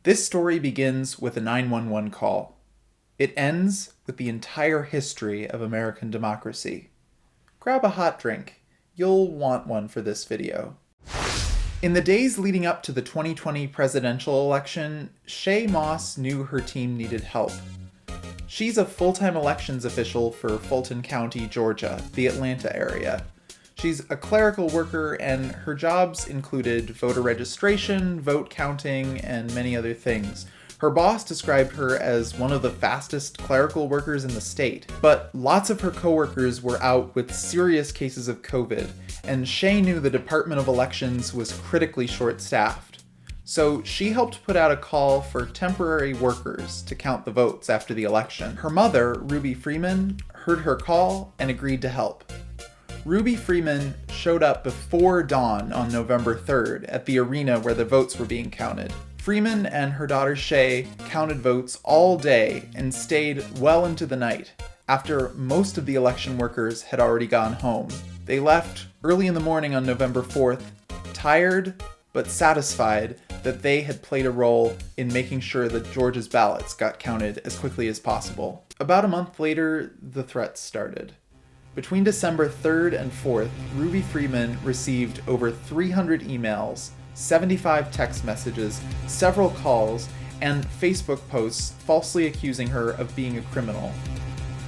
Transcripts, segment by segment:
This story begins with a 911 call. It ends with the entire history of American democracy. Grab a hot drink. You'll want one for this video. In the days leading up to the 2020 presidential election, Shaye Moss knew her team needed help. She's a full-time elections official for Fulton County, Georgia, the Atlanta area. She's a clerical worker, and her jobs included voter registration, vote counting, and many other things. Her boss described her as one of the fastest clerical workers in the state, but lots of her coworkers were out with serious cases of COVID, and Shaye knew the Department of Elections was critically short-staffed. So she helped put out a call for temporary workers to count the votes after the election. Her mother, Ruby Freeman, heard her call and agreed to help. Ruby Freeman showed up before dawn on November 3rd at the arena where the votes were being counted. Freeman and her daughter Shaye counted votes all day and stayed well into the night, after most of the election workers had already gone home. They left early in the morning on November 4th, tired but satisfied that they had played a role in making sure that Georgia's ballots got counted as quickly as possible. About a month later, the threats started. Between December 3rd and 4th, Ruby Freeman received over 300 emails, 75 text messages, several calls, and Facebook posts falsely accusing her of being a criminal.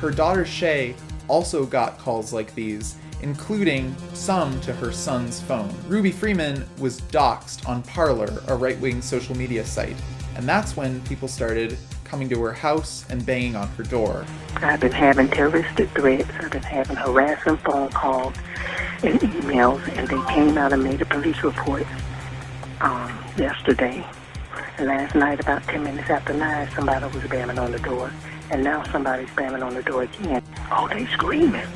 Her daughter Shaye also got calls like these, including some to her son's phone. Ruby Freeman was doxxed on Parler, a right-wing social media site, and that's when people started coming to her house and banging on her door. I've been having terroristic threats. I've been having harassing phone calls and emails, and they came out and made a police report yesterday. And last night, about 10 minutes after 9, somebody was banging on the door, and now somebody's banging on the door again. Oh, they screaming.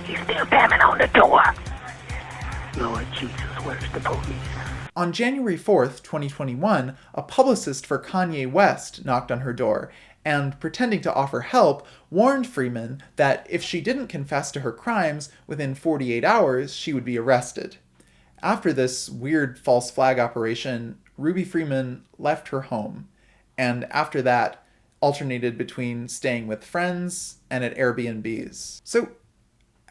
He's still banging on the door. Lord Jesus, where's the police? On January 4th, 2021, a publicist for Kanye West knocked on her door and, pretending to offer help, warned Freeman that if she didn't confess to her crimes within 48 hours, she would be arrested. After this weird false flag operation, Ruby Freeman left her home, and after that, alternated between staying with friends and at Airbnbs. So,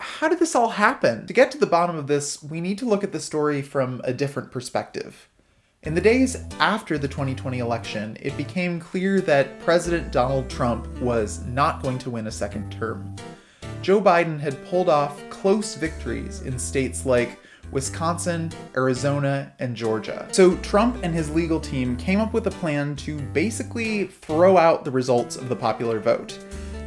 how did this all happen? To get to the bottom of this, we need to look at the story from a different perspective. In the days after the 2020 election, it became clear that President Donald Trump was not going to win a second term. Joe Biden had pulled off close victories in states like Wisconsin, Arizona, and Georgia. So Trump and his legal team came up with a plan to basically throw out the results of the popular vote.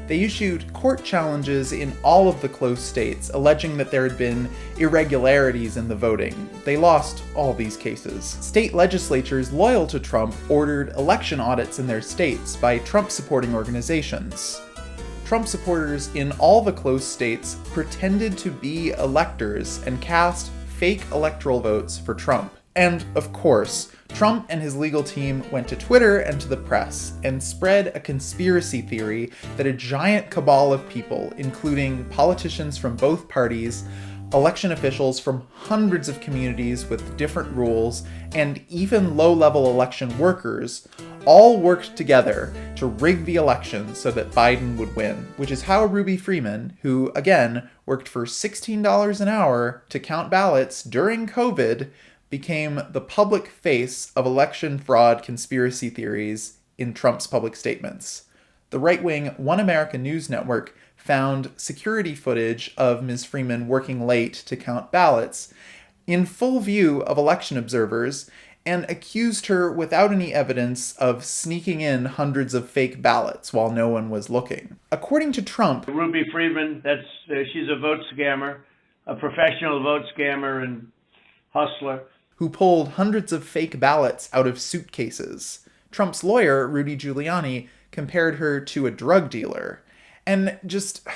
They issued court challenges in all of the close states, alleging that there had been irregularities in the voting. They lost all these cases. State legislatures loyal to Trump ordered election audits in their states by Trump-supporting organizations. Trump supporters in all the close states pretended to be electors and cast fake electoral votes for Trump. And, of course, Trump and his legal team went to Twitter and to the press and spread a conspiracy theory that a giant cabal of people, including politicians from both parties, election officials from hundreds of communities with different rules, and even low-level election workers, all worked together to rig the election so that Biden would win, which is how Ruby Freeman, who, again, worked for $16 an hour to count ballots during COVID, became the public face of election fraud conspiracy theories in Trump's public statements. The right-wing One American News Network found security footage of Ms. Freeman working late to count ballots in full view of election observers and accused her without any evidence of sneaking in hundreds of fake ballots while no one was looking. According to Trump, Ruby Freeman, she's a vote scammer, a professional vote scammer and hustler, who pulled hundreds of fake ballots out of suitcases. Trump's lawyer, Rudy Giuliani, compared her to a drug dealer. And just,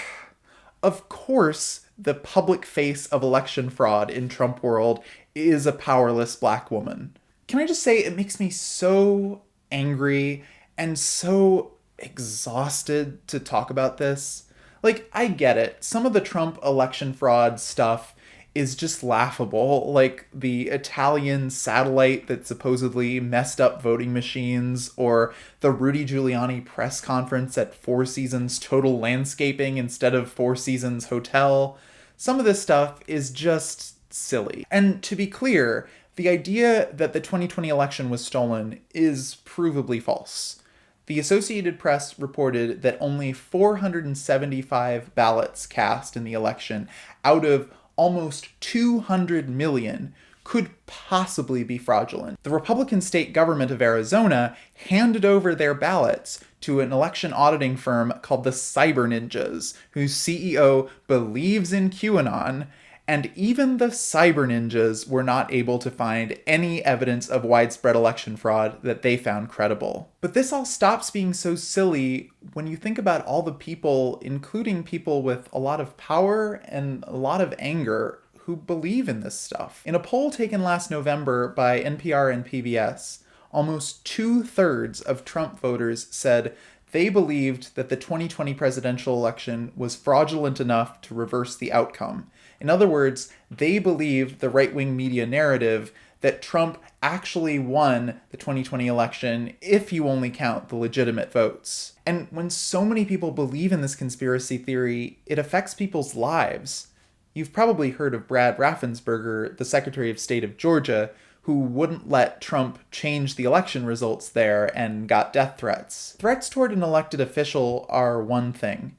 of course, the public face of election fraud in Trump world is a powerless black woman. Can I just say, it makes me so angry and so exhausted to talk about this. Like, I get it. Some of the Trump election fraud stuff is just laughable. Like the Italian satellite that supposedly messed up voting machines, or the Rudy Giuliani press conference at Four Seasons Total Landscaping instead of Four Seasons Hotel. Some of this stuff is just silly. And to be clear, the idea that the 2020 election was stolen is provably false. The Associated Press reported that only 475 ballots cast in the election out of almost 200 million could possibly be fraudulent. The Republican state government of Arizona handed over their ballots to an election auditing firm called the Cyber Ninjas, whose CEO believes in QAnon, and even the Cyber Ninjas were not able to find any evidence of widespread election fraud that they found credible. But this all stops being so silly when you think about all the people, including people with a lot of power and a lot of anger, who believe in this stuff. In a poll taken last November by NPR and PBS, almost 2/3 of Trump voters said they believed that the 2020 presidential election was fraudulent enough to reverse the outcome. In other words, they believe the right-wing media narrative that Trump actually won the 2020 election if you only count the legitimate votes. And when so many people believe in this conspiracy theory, it affects people's lives. You've probably heard of Brad Raffensperger, the Secretary of State of Georgia, who wouldn't let Trump change the election results there and got death threats. Threats toward an elected official are one thing,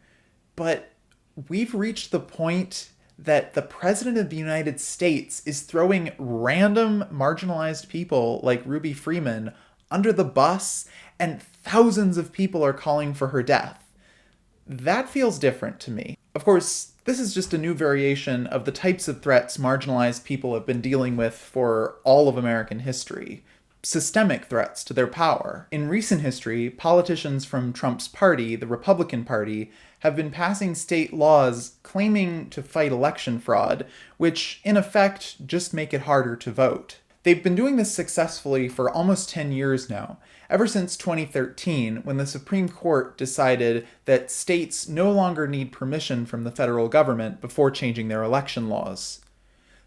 but we've reached the point that the President of the United States is throwing random marginalized people like Ruby Freeman under the bus, and thousands of people are calling for her death. That feels different to me. Of course, this is just a new variation of the types of threats marginalized people have been dealing with for all of American history. Systemic threats to their power. In recent history, politicians from Trump's party, the Republican Party, have been passing state laws claiming to fight election fraud, which in effect just make it harder to vote. They've been doing this successfully for almost 10 years now, ever since 2013, when the Supreme Court decided that states no longer need permission from the federal government before changing their election laws.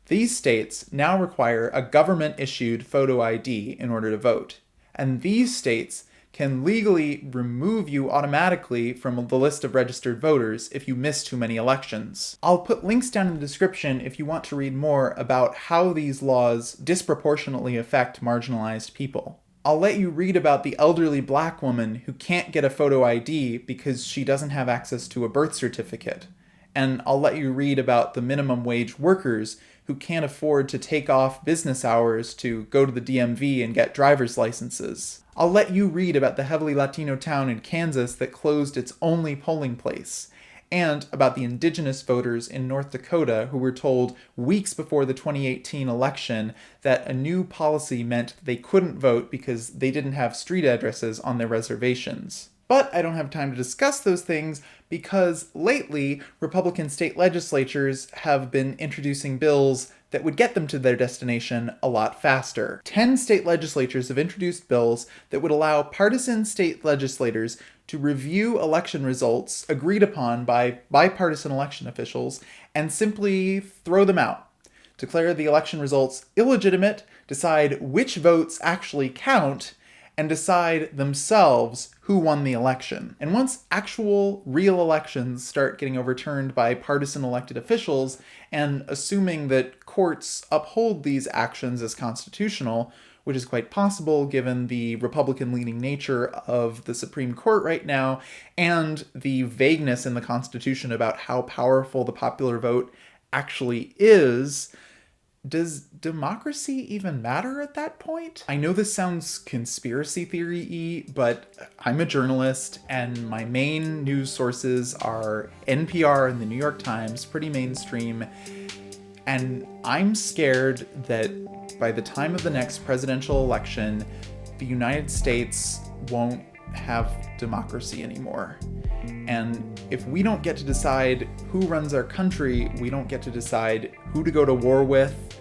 These states now require a government-issued photo ID in order to vote, and these states can legally remove you automatically from the list of registered voters if you miss too many elections. I'll put links down in the description if you want to read more about how these laws disproportionately affect marginalized people. I'll let you read about the elderly black woman who can't get a photo ID because she doesn't have access to a birth certificate. And I'll let you read about the minimum wage workers who can't afford to take off business hours to go to the DMV and get driver's licenses. I'll let you read about the heavily Latino town in Kansas that closed its only polling place, and about the indigenous voters in North Dakota who were told weeks before the 2018 election that a new policy meant they couldn't vote because they didn't have street addresses on their reservations. But I don't have time to discuss those things because lately, Republican state legislatures have been introducing bills that would get them to their destination a lot faster. 10 state legislatures have introduced bills that would allow partisan state legislators to review election results agreed upon by bipartisan election officials and simply throw them out, declare the election results illegitimate, decide which votes actually count, and decide themselves who won the election. And once actual, real elections start getting overturned by partisan elected officials, and assuming that courts uphold these actions as constitutional, which is quite possible given the Republican-leaning nature of the Supreme Court right now, and the vagueness in the Constitution about how powerful the popular vote actually is, does democracy even matter at that point? I know this sounds conspiracy theory-y, but I'm a journalist and my main news sources are NPR and the New York Times, pretty mainstream, and I'm scared that by the time of the next presidential election, the United States won't have democracy anymore. And if we don't get to decide who runs our country, we don't get to decide who to go to war with,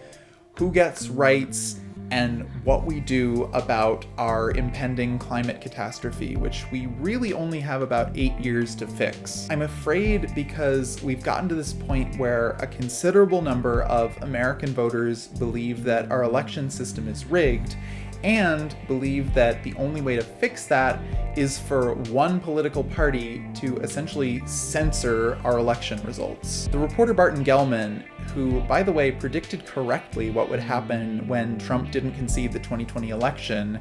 who gets rights, and what we do about our impending climate catastrophe, which we really only have about 8 years to fix. I'm afraid because we've gotten to this point where a considerable number of American voters believe that our election system is rigged, and believe that the only way to fix that is for one political party to essentially censor our election results. The reporter Barton Gellman, who, by the way, predicted correctly what would happen when Trump didn't concede the 2020 election,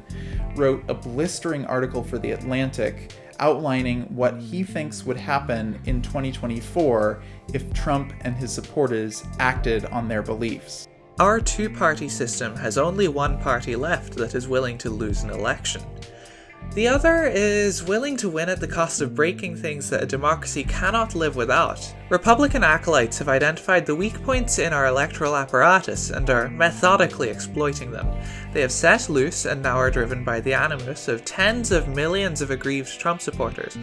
wrote a blistering article for The Atlantic outlining what he thinks would happen in 2024 if Trump and his supporters acted on their beliefs. Our two-party system has only one party left that is willing to lose an election. The other is willing to win at the cost of breaking things that a democracy cannot live without. Republican acolytes have identified the weak points in our electoral apparatus and are methodically exploiting them. They have set loose and now are driven by the animus of tens of millions of aggrieved Trump supporters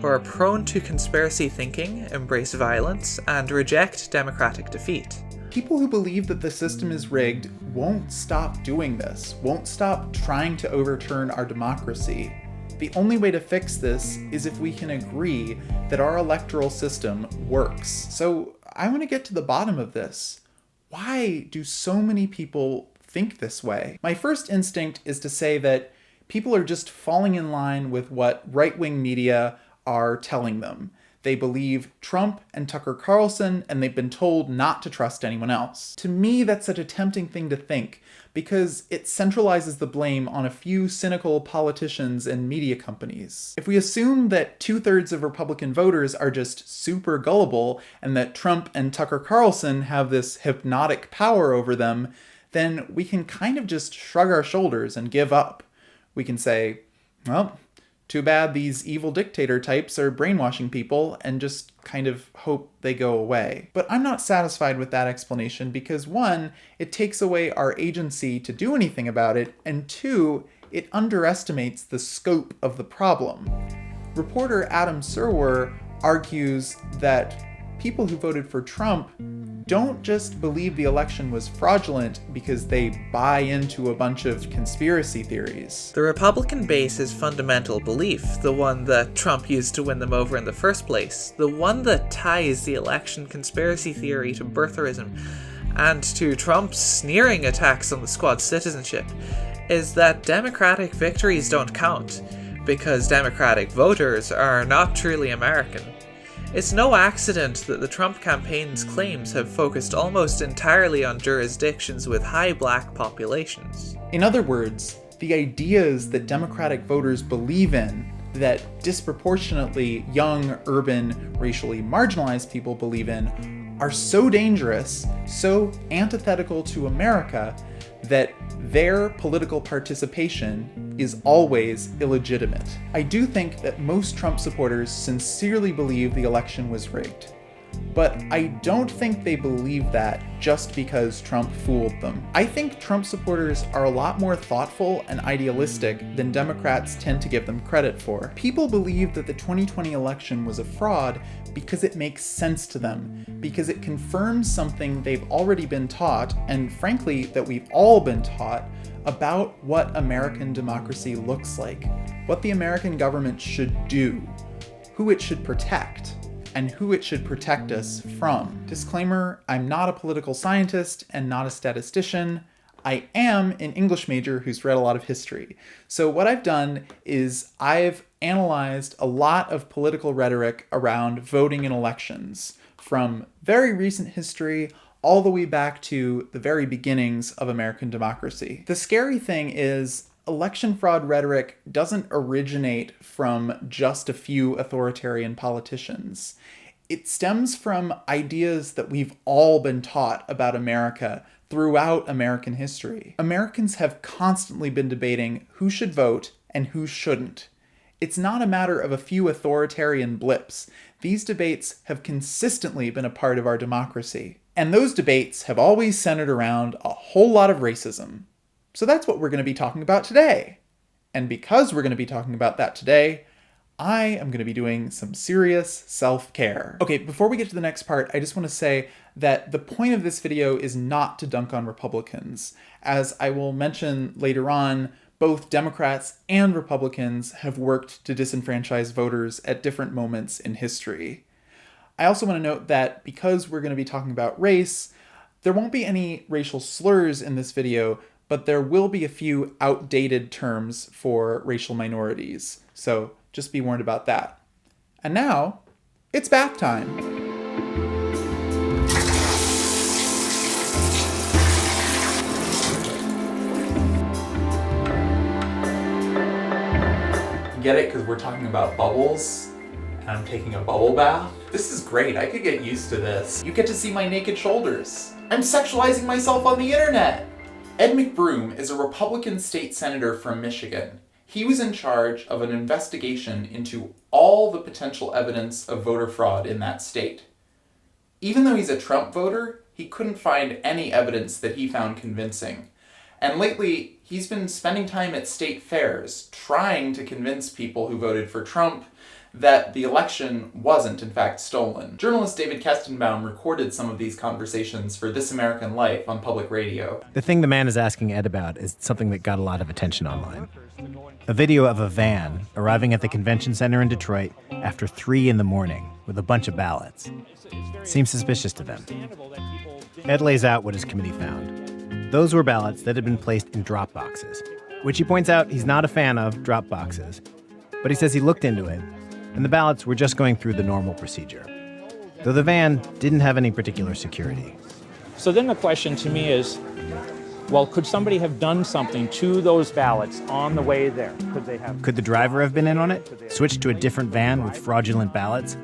who are prone to conspiracy thinking, embrace violence, and reject democratic defeat. People who believe that the system is rigged won't stop doing this, won't stop trying to overturn our democracy. The only way to fix this is if we can agree that our electoral system works. So I want to get to the bottom of this. Why do so many people think this way? My first instinct is to say that people are just falling in line with what right-wing media are telling them. They believe Trump and Tucker Carlson, and they've been told not to trust anyone else. To me, that's such a tempting thing to think, because it centralizes the blame on a few cynical politicians and media companies. If we assume that 2/3 of Republican voters are just super gullible, and that Trump and Tucker Carlson have this hypnotic power over them, then we can kind of just shrug our shoulders and give up. We can say, well, too bad these evil dictator types are brainwashing people, and just kind of hope they go away. But I'm not satisfied with that explanation because, one, it takes away our agency to do anything about it, and two, it underestimates the scope of the problem. Reporter Adam Serwer argues that people who voted for Trump don't just believe the election was fraudulent because they buy into a bunch of conspiracy theories. The Republican base's fundamental belief, the one that Trump used to win them over in the first place, the one that ties the election conspiracy theory to birtherism and to Trump's sneering attacks on the Squad's citizenship, is that Democratic victories don't count, because Democratic voters are not truly American. It's no accident that the Trump campaign's claims have focused almost entirely on jurisdictions with high black populations. In other words, the ideas that Democratic voters believe in, that disproportionately young, urban, racially marginalized people believe in, are so dangerous, so antithetical to America, that their political participation is always illegitimate. I do think that most Trump supporters sincerely believe the election was rigged. But I don't think they believe that just because Trump fooled them. I think Trump supporters are a lot more thoughtful and idealistic than Democrats tend to give them credit for. People believe that the 2020 election was a fraud because it makes sense to them, because it confirms something they've already been taught, and frankly, that we've all been taught, about what American democracy looks like, what the American government should do, who it should protect, and who it should protect us from. Disclaimer, I'm not a political scientist and not a statistician. I am an English major who's read a lot of history. So what I've done is I've analyzed a lot of political rhetoric around voting in elections, from very recent history all the way back to the very beginnings of American democracy. The scary thing is, election fraud rhetoric doesn't originate from just a few authoritarian politicians. It stems from ideas that we've all been taught about America throughout American history. Americans have constantly been debating who should vote and who shouldn't. It's not a matter of a few authoritarian blips. These debates have consistently been a part of our democracy. And those debates have always centered around a whole lot of racism. So that's what we're going to be talking about today. And because we're going to be talking about that today, I am going to be doing some serious self-care. Okay, before we get to the next part, I just want to say that the point of this video is not to dunk on Republicans. As I will mention later on, both Democrats and Republicans have worked to disenfranchise voters at different moments in history. I also want to note that because we're going to be talking about race, there won't be any racial slurs in this video, but there will be a few outdated terms for racial minorities. So just be warned about that. And now, it's bath time. Get it? Because we're talking about bubbles, and I'm taking a bubble bath. This is great. I could get used to this. You get to see my naked shoulders. I'm sexualizing myself on the internet. Ed McBroom is a Republican state senator from Michigan. He was in charge of an investigation into all the potential evidence of voter fraud in that state. Even though he's a Trump voter, he couldn't find any evidence that he found convincing. And lately, he's been spending time at state fairs trying to convince people who voted for Trump that the election wasn't in fact stolen. Journalist David Kestenbaum recorded some of these conversations for This American Life on public radio. The thing the man is asking Ed about is something that got a lot of attention online. A video of a van arriving at the convention center in Detroit after 3 a.m. with a bunch of ballots. Seems suspicious to them. Ed lays out what his committee found. Those were ballots that had been placed in drop boxes, which he points out he's not a fan of drop boxes. But he says he looked into it, and the ballots were just going through the normal procedure, though the van didn't have any particular security. So then the question to me is, well, could somebody have done something to those ballots on the way there? Could the driver have been in on it? Switched to a different van with fraudulent ballots?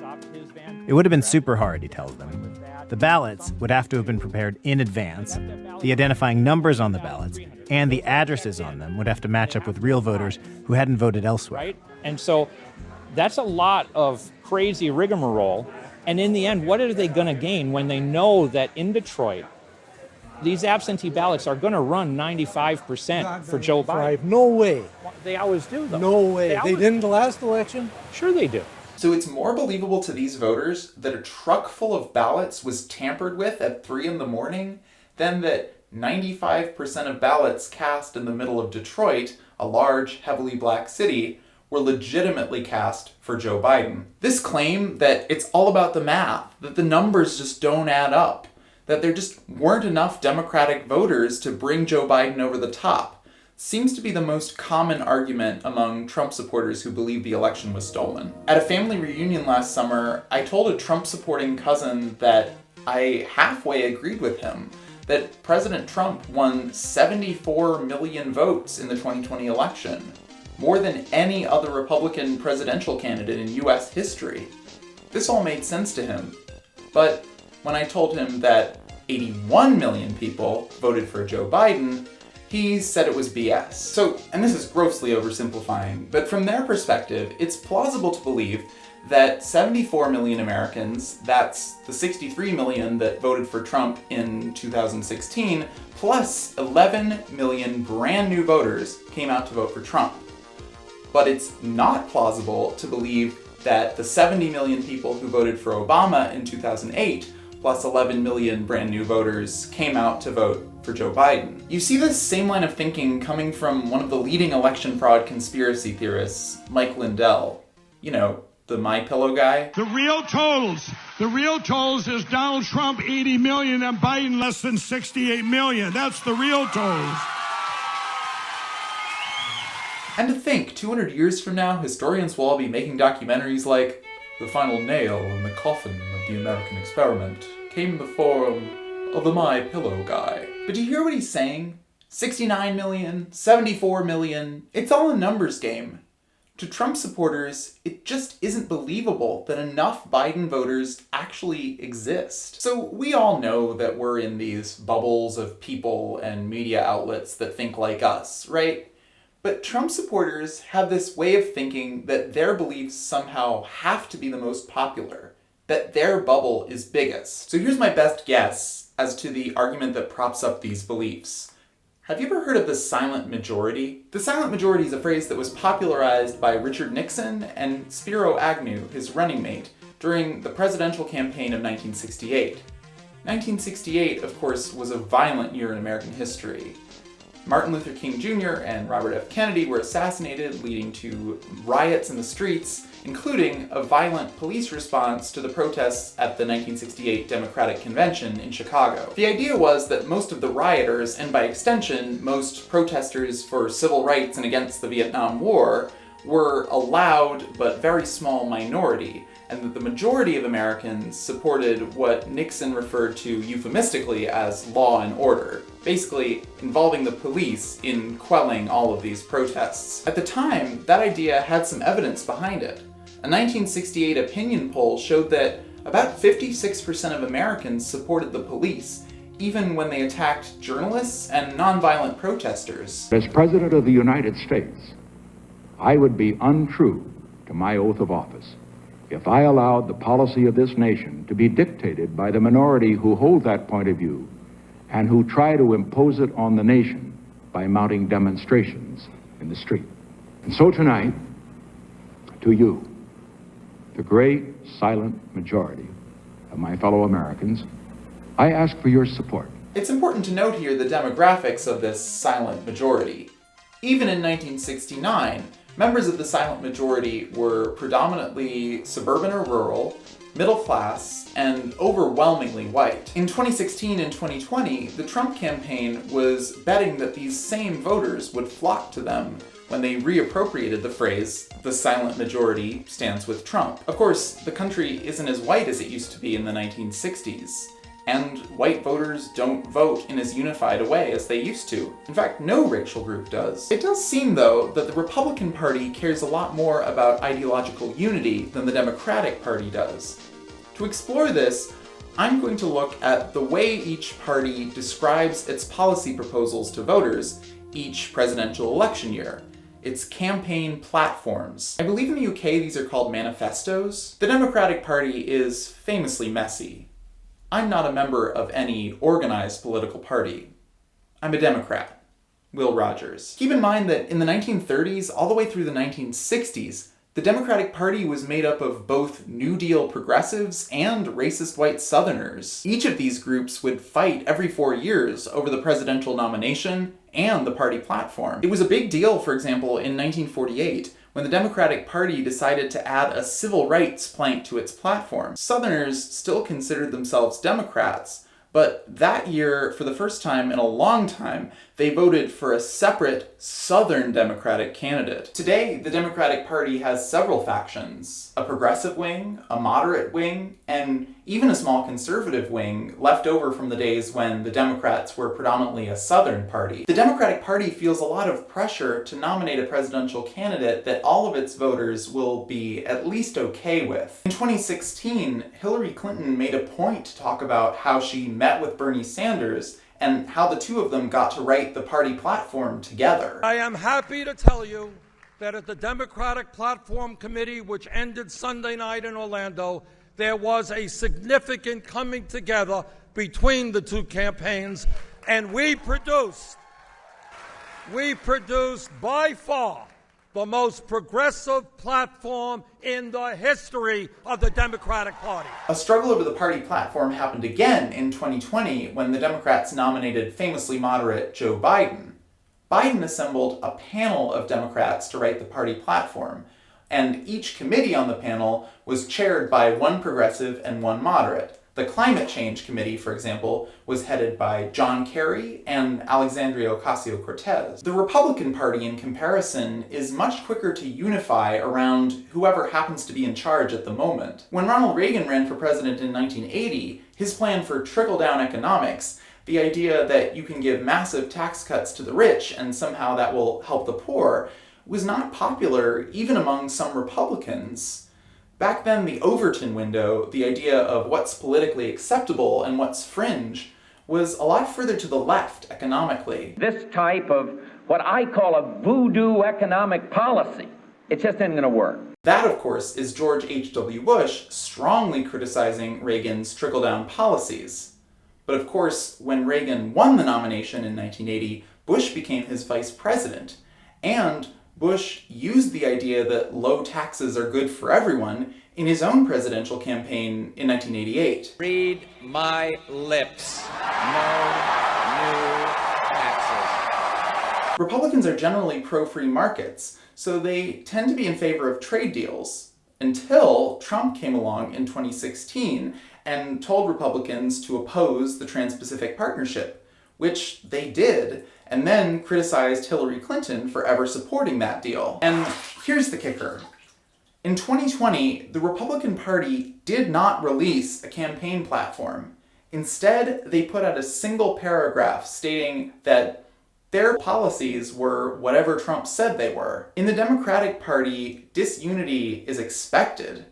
It would have been super hard, he tells them. The ballots would have to have been prepared in advance. The identifying numbers on the ballots and the addresses on them would have to match up with real voters who hadn't voted elsewhere. Right? And so that's a lot of crazy rigmarole. And in the end, what are they going to gain when they know that in Detroit, these absentee ballots are going to run 95% for Joe Biden? No way. They always do, though. No way. They didn't the last election? Sure they do. So it's more believable to these voters that a truck full of ballots was tampered with at 3 a.m. than that 95% of ballots cast in the middle of Detroit, a large, heavily black city, were legitimately cast for Joe Biden. This claim that it's all about the math, that the numbers just don't add up, that there just weren't enough Democratic voters to bring Joe Biden over the top, seems to be the most common argument among Trump supporters who believe the election was stolen. At a family reunion last summer, I told a Trump-supporting cousin that I halfway agreed with him, that President Trump won 74 million votes in the 2020 election, more than any other Republican presidential candidate in US history. This all made sense to him, but when I told him that 81 million people voted for Joe Biden, he said it was BS. So, and this is grossly oversimplifying, but from their perspective, it's plausible to believe that 74 million Americans, that's the 63 million that voted for Trump in 2016, plus 11 million brand new voters came out to vote for Trump. But it's not plausible to believe that the 70 million people who voted for Obama in 2008 plus 11 million brand new voters came out to vote for Joe Biden. You see this same line of thinking coming from one of the leading election fraud conspiracy theorists, Mike Lindell. You know, the MyPillow guy. The real totals is Donald Trump 80 million and Biden less than 68 million. That's the real totals. And to think, 200 years from now, historians will all be making documentaries like The Final Nail in the Coffin of the American Experiment came in the form of the MyPillow guy. But do you hear what he's saying? 69 million, 74 million, it's all a numbers game. To Trump supporters, it just isn't believable that enough Biden voters actually exist. So we all know that we're in these bubbles of people and media outlets that think like us, right? But Trump supporters have this way of thinking that their beliefs somehow have to be the most popular, that their bubble is biggest. So here's my best guess as to the argument that props up these beliefs. Have you ever heard of the silent majority? The silent majority is a phrase that was popularized by Richard Nixon and Spiro Agnew, his running mate, during the presidential campaign of 1968. 1968, of course, was a violent year in American history. Martin Luther King Jr. and Robert F. Kennedy were assassinated, leading to riots in the streets, including a violent police response to the protests at the 1968 Democratic Convention in Chicago. The idea was that most of the rioters, and by extension, most protesters for civil rights and against the Vietnam War, were a loud but very small minority, and that the majority of Americans supported what Nixon referred to euphemistically as law and order, basically involving the police in quelling all of these protests. At the time, that idea had some evidence behind it. A 1968 opinion poll showed that about 56% of Americans supported the police, even when they attacked journalists and nonviolent protesters. As President of the United States, I would be untrue to my oath of office if I allowed the policy of this nation to be dictated by the minority who hold that point of view and who try to impose it on the nation by mounting demonstrations in the street. And so tonight, to you, the great silent majority of my fellow Americans, I ask for your support. It's important to note here the demographics of this silent majority. Even in 1969, members of the silent majority were predominantly suburban or rural, middle class, and overwhelmingly white. In 2016 and 2020, the Trump campaign was betting that these same voters would flock to them when they reappropriated the phrase, "the silent majority stands with Trump." Of course, the country isn't as white as it used to be in the 1960s. And white voters don't vote in as unified a way as they used to. In fact, no racial group does. It does seem, though, that the Republican Party cares a lot more about ideological unity than the Democratic Party does. To explore this, I'm going to look at the way each party describes its policy proposals to voters each presidential election year. Its campaign platforms. I believe in the UK these are called manifestos. The Democratic Party is famously messy. I'm not a member of any organized political party. I'm a Democrat. Will Rogers. Keep in mind that in the 1930s all the way through the 1960s, the Democratic Party was made up of both New Deal progressives and racist white Southerners. Each of these groups would fight every 4 years over the presidential nomination and the party platform. It was a big deal, for example, in 1948, when the Democratic Party decided to add a civil rights plank to its platform. Southerners still considered themselves Democrats, but that year, for the first time in a long time, they voted for a separate Southern Democratic candidate. Today, the Democratic Party has several factions: a progressive wing, a moderate wing, and even a small conservative wing left over from the days when the Democrats were predominantly a Southern party. The Democratic Party feels a lot of pressure to nominate a presidential candidate that all of its voters will be at least okay with. In 2016, Hillary Clinton made a point to talk about how she met with Bernie Sanders and how the two of them got to write the party platform together. I am happy to tell you that at the Democratic Platform Committee, which ended Sunday night in Orlando, there was a significant coming together between the two campaigns, and we produced by far the most progressive platform in the history of the Democratic Party. A struggle over the party platform happened again in 2020 when the Democrats nominated famously moderate Joe Biden. Biden assembled a panel of Democrats to write the party platform, and each committee on the panel was chaired by one progressive and one moderate. The Climate Change Committee, for example, was headed by John Kerry and Alexandria Ocasio-Cortez. The Republican Party, in comparison, is much quicker to unify around whoever happens to be in charge at the moment. When Ronald Reagan ran for president in 1980, his plan for trickle-down economics, the idea that you can give massive tax cuts to the rich and somehow that will help the poor, was not popular even among some Republicans. Back then, the Overton window, the idea of what's politically acceptable and what's fringe, was a lot further to the left economically. This type of what I call a voodoo economic policy, it just isn't going to work. That, of course, is George H.W. Bush strongly criticizing Reagan's trickle-down policies. But of course, when Reagan won the nomination in 1980, Bush became his vice president, and Bush used the idea that low taxes are good for everyone in his own presidential campaign in 1988. Read my lips. No new taxes. Republicans are generally pro-free markets, so they tend to be in favor of trade deals, until Trump came along in 2016 and told Republicans to oppose the Trans-Pacific Partnership, which they did, and then criticized Hillary Clinton for ever supporting that deal. And here's the kicker. In 2020, the Republican Party did not release a campaign platform. Instead, they put out a single paragraph stating that their policies were whatever Trump said they were. In the Democratic Party, disunity is expected.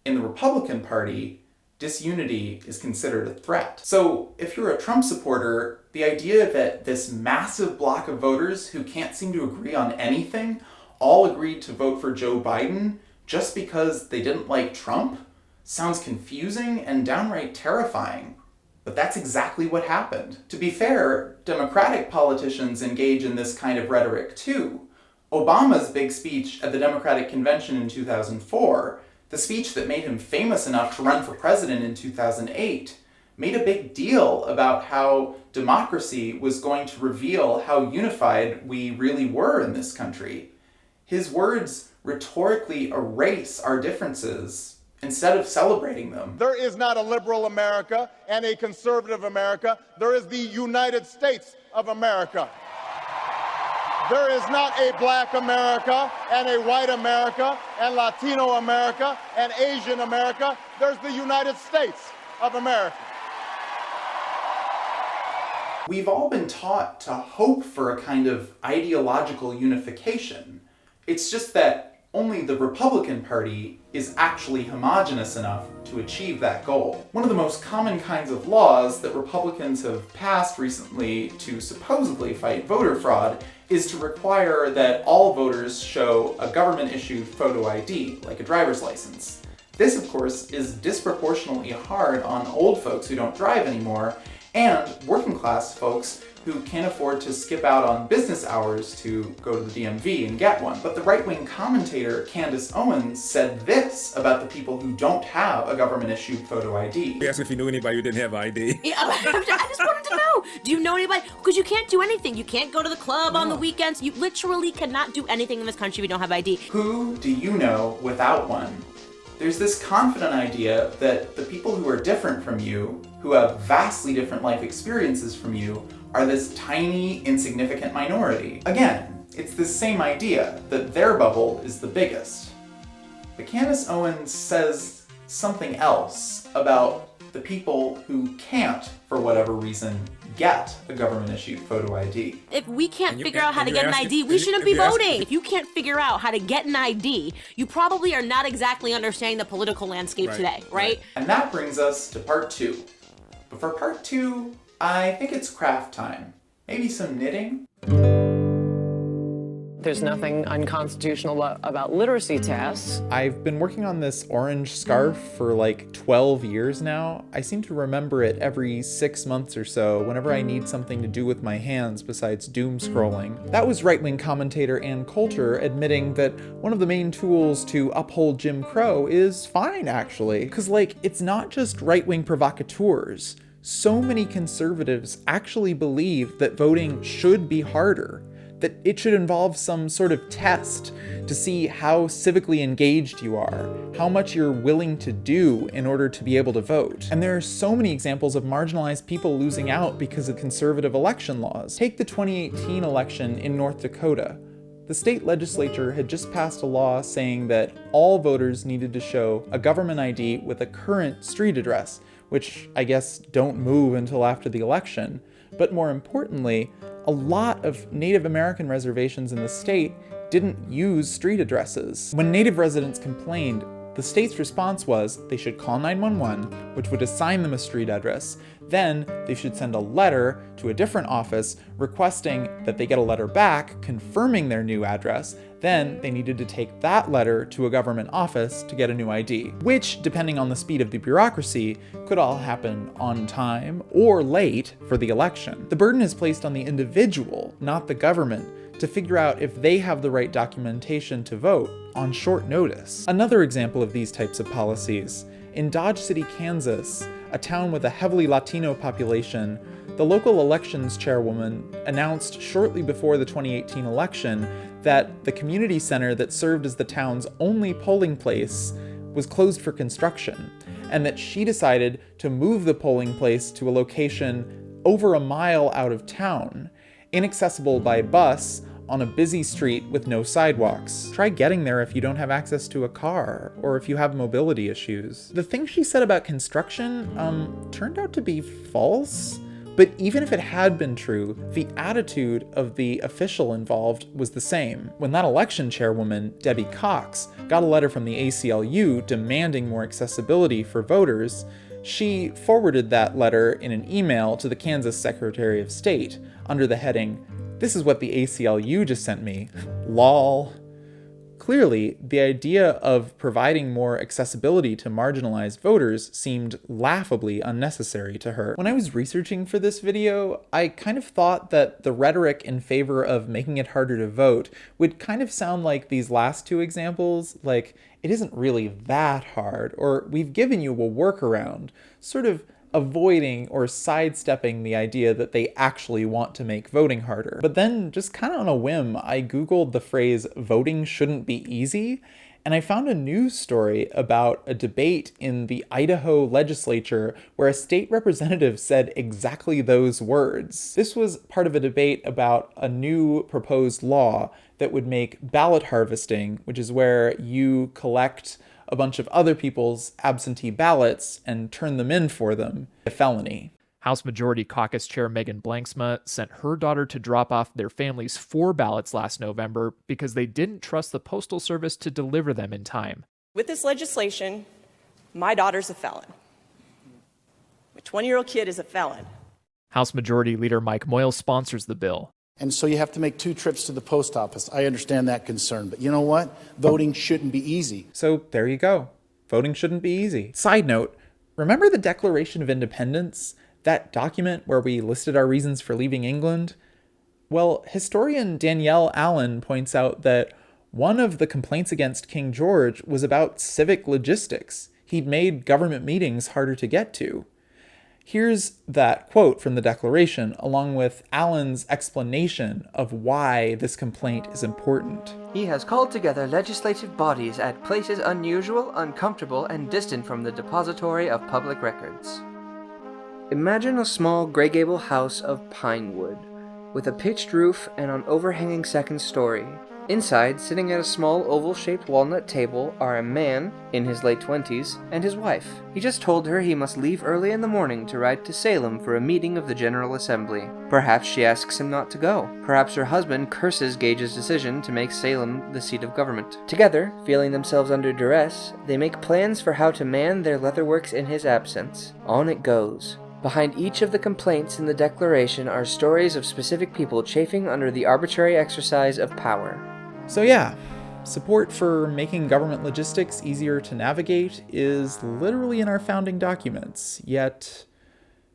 In the Republican Party, disunity is considered a threat. So if you're a Trump supporter, the idea that this massive block of voters who can't seem to agree on anything all agreed to vote for Joe Biden just because they didn't like Trump sounds confusing and downright terrifying. But that's exactly what happened. To be fair, Democratic politicians engage in this kind of rhetoric too. Obama's big speech at the Democratic Convention in 2004, the speech that made him famous enough to run for president in 2008, made a big deal about how democracy was going to reveal how unified we really were in this country. His words rhetorically erase our differences instead of celebrating them. There is not a liberal America and a conservative America. There is the United States of America. There is not a black America and a white America and Latino America and Asian America. There's the United States of America. We've all been taught to hope for a kind of ideological unification. It's just that only the Republican Party is actually homogenous enough to achieve that goal. One of the most common kinds of laws that Republicans have passed recently to supposedly fight voter fraud is to require that all voters show a government-issued photo ID, like a driver's license. This, of course, is disproportionately hard on old folks who don't drive anymore, and working-class folks who can't afford to skip out on business hours to go to the DMV and get one. But the right-wing commentator Candace Owens said this about the people who don't have a government-issued photo ID. He asked if you knew anybody who didn't have ID. Yeah, I just wanted to know, do you know anybody? Because you can't do anything. You can't go to the club on the weekends. You literally cannot do anything in this country if you don't have ID. Who do you know without one? There's this confident idea that the people who are different from you, who have vastly different life experiences from you, are this tiny, insignificant minority. Again, it's the same idea that their bubble is the biggest. But Candace Owens says something else about the people who can't, for whatever reason, get a government-issued photo ID. If we can't figure out how to get an ID, we shouldn't be voting. If you can't figure out how to get an ID, you probably are not exactly understanding the political landscape today, right? And that brings us to part 2. But for part 2, I think it's craft time. Maybe some knitting? There's nothing unconstitutional about literacy tests. I've been working on this orange scarf for like 12 years now. I seem to remember it every 6 months or so whenever I need something to do with my hands besides doom scrolling. That was right-wing commentator Ann Coulter admitting that one of the main tools to uphold Jim Crow is fine, actually. Because, like, it's not just right-wing provocateurs. So many conservatives actually believe that voting should be harder, that it should involve some sort of test to see how civically engaged you are, how much you're willing to do in order to be able to vote. And there are so many examples of marginalized people losing out because of conservative election laws. Take the 2018 election in North Dakota. The state legislature had just passed a law saying that all voters needed to show a government ID with a current street address, which I guess don't move until after the election. But more importantly, a lot of Native American reservations in the state didn't use street addresses. When Native residents complained, the state's response was they should call 911, which would assign them a street address. Then they should send a letter to a different office requesting that they get a letter back confirming their new address. Then they needed to take that letter to a government office to get a new ID, which, depending on the speed of the bureaucracy, could all happen on time or late for the election. The burden is placed on the individual, not the government, to figure out if they have the right documentation to vote on short notice. Another example of these types of policies: in Dodge City, Kansas, a town with a heavily Latino population, the local elections chairwoman announced shortly before the 2018 election that the community center that served as the town's only polling place was closed for construction, and that she decided to move the polling place to a location over a mile out of town, inaccessible by bus, on a busy street with no sidewalks. Try getting there if you don't have access to a car, or if you have mobility issues. The thing she said about construction, turned out to be false. But even if it had been true, the attitude of the official involved was the same. When that election chairwoman, Debbie Cox, got a letter from the ACLU demanding more accessibility for voters, she forwarded that letter in an email to the Kansas Secretary of State under the heading, "This is what the ACLU just sent me. Lol." Clearly, the idea of providing more accessibility to marginalized voters seemed laughably unnecessary to her. When I was researching for this video, I kind of thought that the rhetoric in favor of making it harder to vote would kind of sound like these last two examples, like, it isn't really that hard, or we've given you a workaround, sort of avoiding or sidestepping the idea that they actually want to make voting harder. But then, just kind of on a whim, I Googled the phrase "voting shouldn't be easy," and I found a news story about a debate in the Idaho legislature where a state representative said exactly those words. This was part of a debate about a new proposed law that would make ballot harvesting, which is where you collect a bunch of other people's absentee ballots and turn them in for them, a felony. House Majority Caucus Chair Megan Blanksma sent her daughter to drop off their family's 4 ballots last November because they didn't trust the Postal Service to deliver them in time. With this legislation, my daughter's a felon. My 20-year-old kid is a felon. House Majority Leader Mike Moyle sponsors the bill. And so you have to make 2 trips to the post office. I understand that concern, but you know what? Voting shouldn't be easy. So there you go. Voting shouldn't be easy. Side note, remember the Declaration of Independence? That document where we listed our reasons for leaving England? Well, historian Danielle Allen points out that one of the complaints against King George was about civic logistics. He'd made government meetings harder to get to. Here's that quote from the Declaration, along with Allen's explanation of why this complaint is important. He has called together legislative bodies at places unusual, uncomfortable, and distant from the depository of public records. Imagine a small gray gable house of pine wood, with a pitched roof and an overhanging second story. Inside, sitting at a small oval-shaped walnut table, are a man, in his late 20s, and his wife. He just told her he must leave early in the morning to ride to Salem for a meeting of the General Assembly. Perhaps she asks him not to go. Perhaps her husband curses Gage's decision to make Salem the seat of government. Together, feeling themselves under duress, they make plans for how to man their leatherworks in his absence. On it goes. Behind each of the complaints in the Declaration are stories of specific people chafing under the arbitrary exercise of power. So yeah, support for making government logistics easier to navigate is literally in our founding documents, yet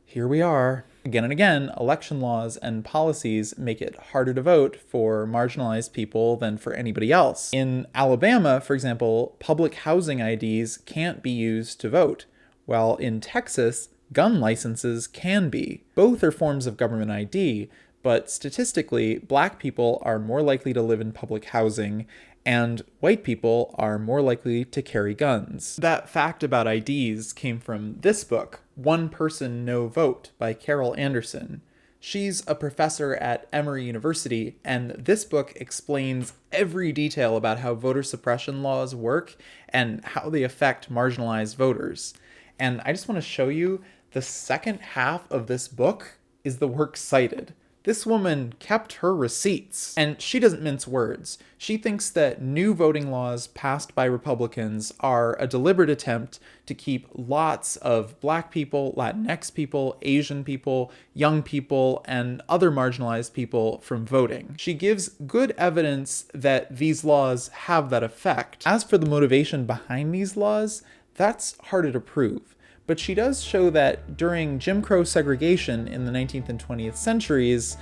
here we are. Again and again, election laws and policies make it harder to vote for marginalized people than for anybody else. In Alabama, for example, public housing IDs can't be used to vote, while in Texas, gun licenses can be. Both are forms of government ID, but statistically, Black people are more likely to live in public housing, and white people are more likely to carry guns. That fact about IDs came from this book, One Person, No Vote, by Carol Anderson. She's a professor at Emory University, and this book explains every detail about how voter suppression laws work and how they affect marginalized voters. And I just want to show you the second half of this book is the work cited. This woman kept her receipts, and she doesn't mince words. She thinks that new voting laws passed by Republicans are a deliberate attempt to keep lots of Black people, Latinx people, Asian people, young people, and other marginalized people from voting. She gives good evidence that these laws have that effect. As for the motivation behind these laws, that's harder to prove. But she does show that during Jim Crow segregation in the 19th and 20th centuries,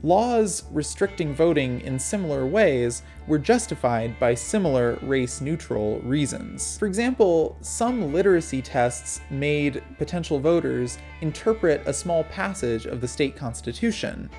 laws restricting voting in similar ways were justified by similar race-neutral reasons. For example, some literacy tests made potential voters interpret a small passage of the state constitution.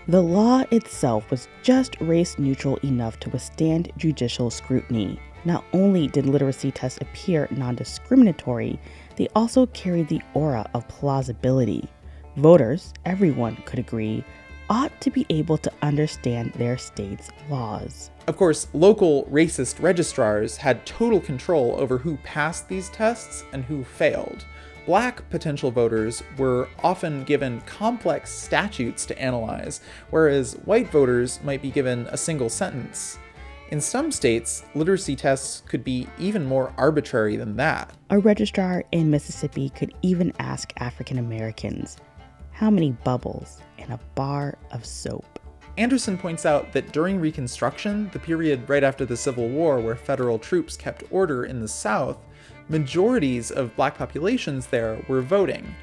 The law itself was just race-neutral enough to withstand judicial scrutiny. Not only did literacy tests appear non-discriminatory, they also carried the aura of plausibility. Voters, everyone could agree, ought to be able to understand their state's laws. Of course, local racist registrars had total control over who passed these tests and who failed. Black potential voters were often given complex statutes to analyze, whereas white voters might be given a single sentence. In some states, literacy tests could be even more arbitrary than that. A registrar in Mississippi could even ask African Americans, how many bubbles in a bar of soap? Anderson points out that during Reconstruction, the period right after the Civil War where federal troops kept order in the South, majorities of Black populations there were voting.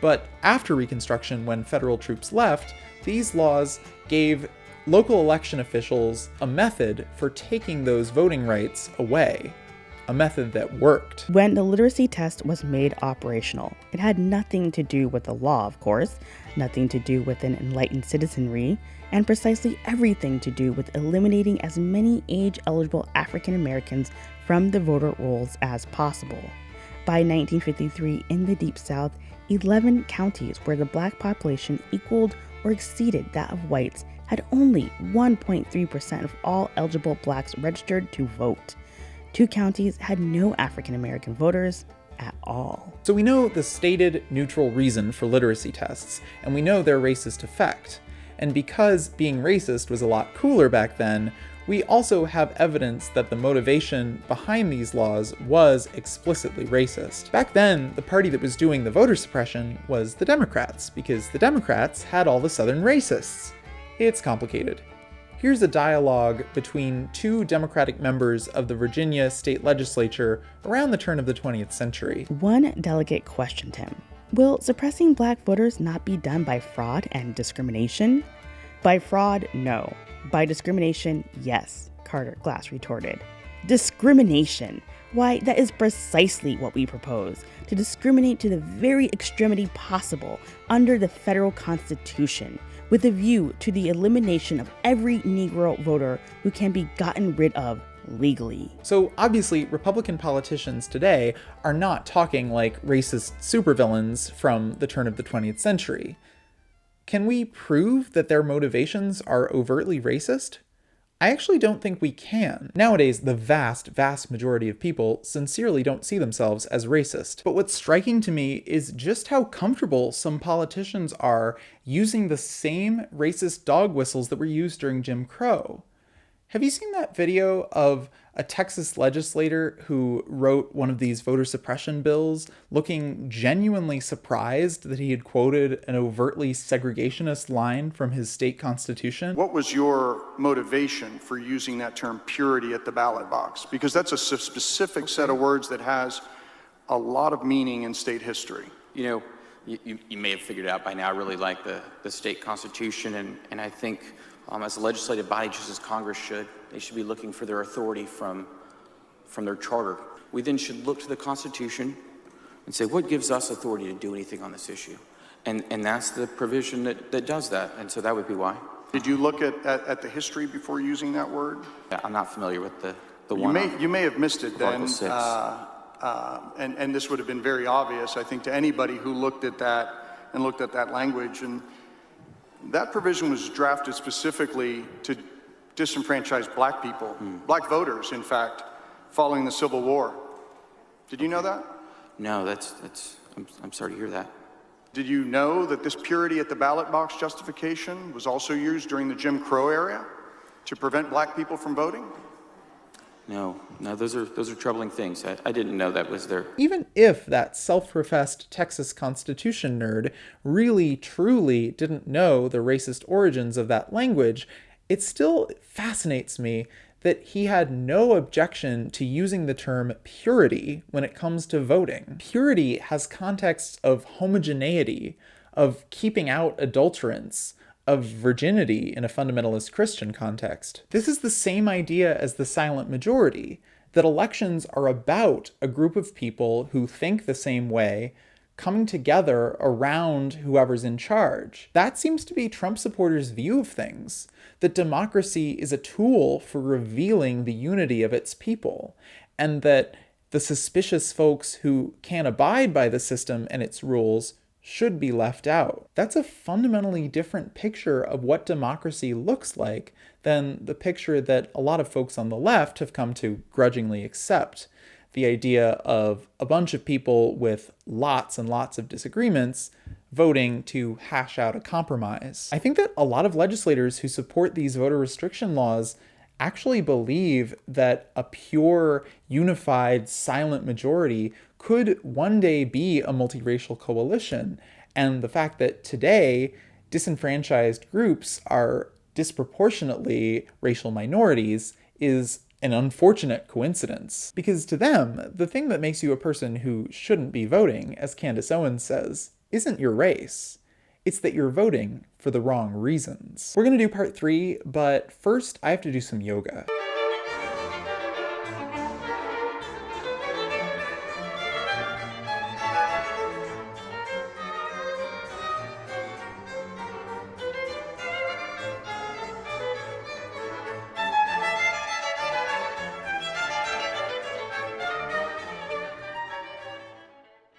But after Reconstruction, when federal troops left, these laws gave local election officials a method for taking those voting rights away, a method that worked. When the literacy test was made operational, it had nothing to do with the law, of course, nothing to do with an enlightened citizenry, and precisely everything to do with eliminating as many age-eligible African Americans from the voter rolls as possible. By 1953, in the Deep South, 11 counties where the Black population equaled or exceeded that of whites had only 1.3% of all eligible Blacks registered to vote. 2 counties had no African American voters at all. So we know the stated neutral reason for literacy tests, and we know their racist effect. And because being racist was a lot cooler back then, we also have evidence that the motivation behind these laws was explicitly racist. Back then, the party that was doing the voter suppression was the Democrats, because the Democrats had all the Southern racists. It's complicated. Here's a dialogue between 2 Democratic members of the Virginia state legislature around the turn of the 20th century. One delegate questioned him, will suppressing Black voters not be done by fraud and discrimination? By fraud, no. By discrimination, yes, Carter Glass retorted. Discrimination? Why, that is precisely what we propose, to discriminate to the very extremity possible under the federal Constitution, with a view to the elimination of every Negro voter who can be gotten rid of legally. So obviously, Republican politicians today are not talking like racist supervillains from the turn of the 20th century. Can we prove that their motivations are overtly racist? I actually don't think we can. Nowadays, the vast majority of people sincerely don't see themselves as racist. But what's striking to me is just how comfortable some politicians are using the same racist dog whistles that were used during Jim Crow. Have you seen that video of a Texas legislator who wrote one of these voter suppression bills looking genuinely surprised that he had quoted an overtly segregationist line from his state constitution? What was your motivation for using that term purity at the ballot box? Because that's a specific set of words that has a lot of meaning in state history. You know, you may have figured it out by now. I really like the state constitution, and I think as a legislative body, just as Congress should, they should be looking for their authority from their charter. We then should look to the Constitution and say, what gives us authority to do anything on this issue? And that's the provision that does that, and so that would be why. Did you look at the history before using that word? Yeah, I'm not familiar with the you one. You may have missed it then, and this would have been very obvious, I think, to anybody who looked at that and looked at that language. And that provision was drafted specifically to disenfranchise Black people, Black voters, in fact, following the Civil War. Did you know that? No, I'm sorry to hear that. Did you know that this purity at the ballot box justification was also used during the Jim Crow era to prevent black people from voting? No, those are troubling things. I didn't know that was there. Even if that self-professed Texas Constitution nerd really, truly didn't know the racist origins of that language, it still fascinates me that he had no objection to using the term purity when it comes to voting. Purity has contexts of homogeneity, of keeping out adulterants, of virginity in a fundamentalist Christian context. This is the same idea as the silent majority, that elections are about a group of people who think the same way, coming together around whoever's in charge. That seems to be Trump supporters' view of things, that democracy is a tool for revealing the unity of its people, and that the suspicious folks who can't abide by the system and its rules should be left out. That's a fundamentally different picture of what democracy looks like than the picture that a lot of folks on the left have come to grudgingly accept. The idea of a bunch of people with lots and lots of disagreements voting to hash out a compromise. I think that a lot of legislators who support these voter restriction laws actually believe that a pure, unified, silent majority could one day be a multiracial coalition. And the fact that today disenfranchised groups are disproportionately racial minorities is an unfortunate coincidence. Because to them, the thing that makes you a person who shouldn't be voting, as Candace Owens says, isn't your race. It's that you're voting for the wrong reasons. We're gonna do part 3, but first I have to do some yoga.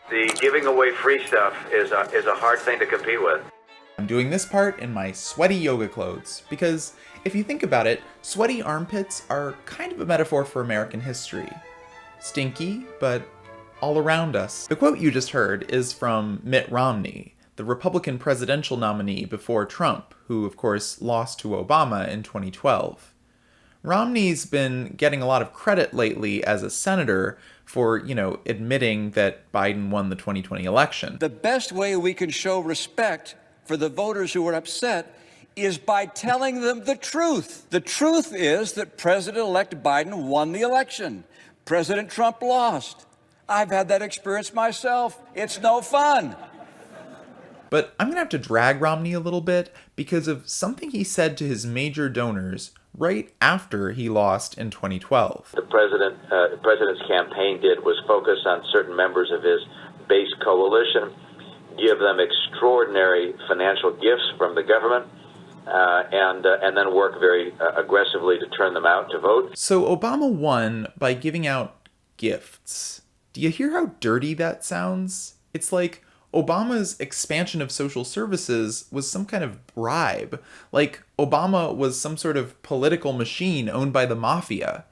The giving away free stuff is a hard thing to compete with. I'm doing this part in my sweaty yoga clothes, because if you think about it, sweaty armpits are kind of a metaphor for American history. Stinky, but all around us. The quote you just heard is from Mitt Romney, the Republican presidential nominee before Trump, who of course lost to Obama in 2012. Romney's been getting a lot of credit lately as a senator for, admitting that Biden won the 2020 election. The best way we can show respect for the voters who are upset is by telling them the truth. The truth is that President-elect Biden won the election. President Trump lost. I've had that experience myself. It's no fun. But I'm going to have to drag Romney a little bit because of something he said to his major donors right after he lost in 2012. The president's campaign did was focus on certain members of his base coalition, give them extraordinary financial gifts from the government, and then work very aggressively to turn them out to vote. So Obama won by giving out gifts. Do you hear how dirty that sounds? It's like Obama's expansion of social services was some kind of bribe. Like Obama was some sort of political machine owned by the mafia.